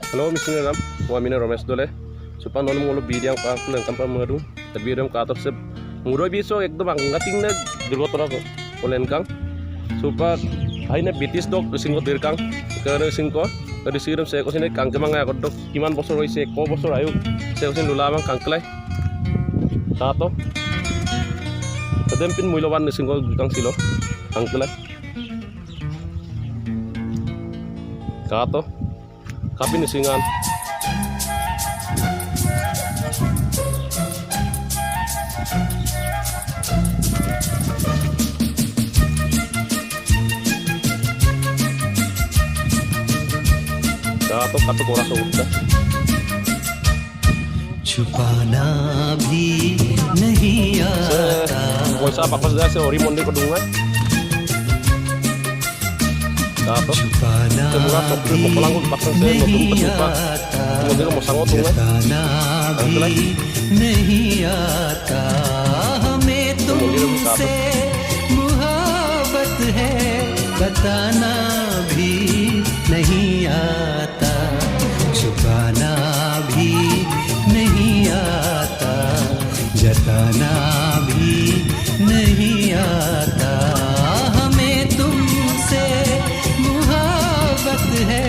Halo misalnya ram, wamina Romesh dole. Supaya nol mulu bidang pa pulang tanpa mengadu, tapi bidang kator sep. Muroi biso ekdom anggating na dirgot orang polen kang. Supaya hai na bitis dok singko dirkang, karena singko. Dari siram saya kau sini kang kemang ya dok. Kiman bosor oi se, ko bosor ayu. Saya kau sini lulamang kang kelai. Kato. Tadempin muilawan singko kang silo, kang kelai. Kato. Kapi nisingan. Kato कोरा उठता छुपाना भी नहीं आता वैसा वापस जाए से ओरी मंडी को दूंगा kato छुपाना भी नहीं आता जताना भी नहीं आता हमें तुमसे मुहब्बत है बताना भी नहीं आता छुपाना भी नहीं आता जताना भी नहीं आता हमें तुमसे मुहब्बत है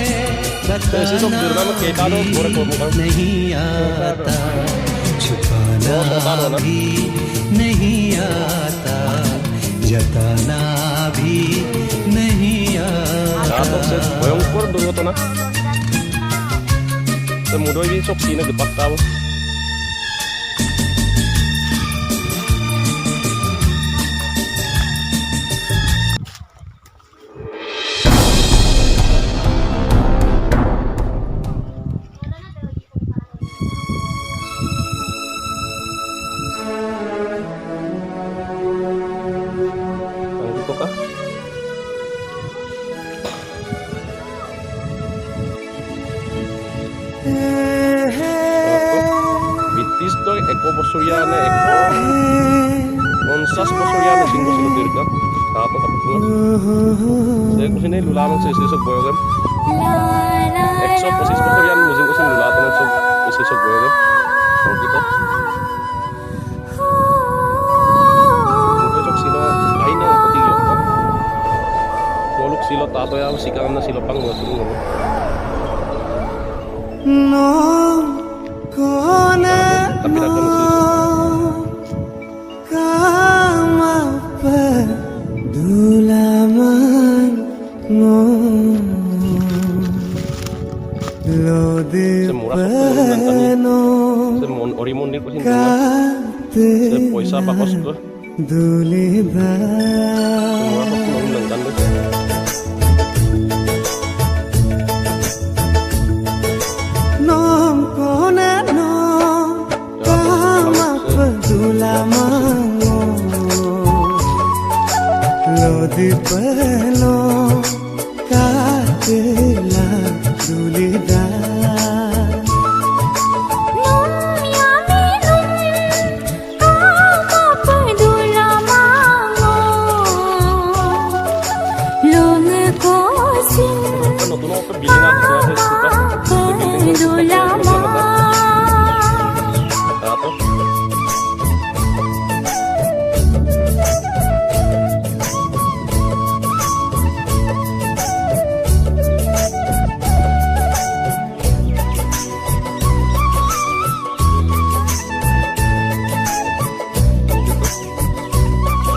बताना भी नहीं आता छुपाना भी नहीं आता जताना भी नहीं kato se boyong por dulu to na. Semudoi bi sok sini depak tahu. Bitis to eko bosoryane eko 50 bosoryane singko silo dirga kato kapatnya saya kusini lulamang sisi sok boyogem 100 posis bosoryane musim kusin lulatan sok sisi sok boyogem gitu sok silo lain yang ketiga ngoluk silo tato ya sikang na silo pang ngoluk no kona no kama pedulaman no lo de peno semon orimon di kusin se poisa pakos ko duliba semua aku ngundang kan di pelo katela duli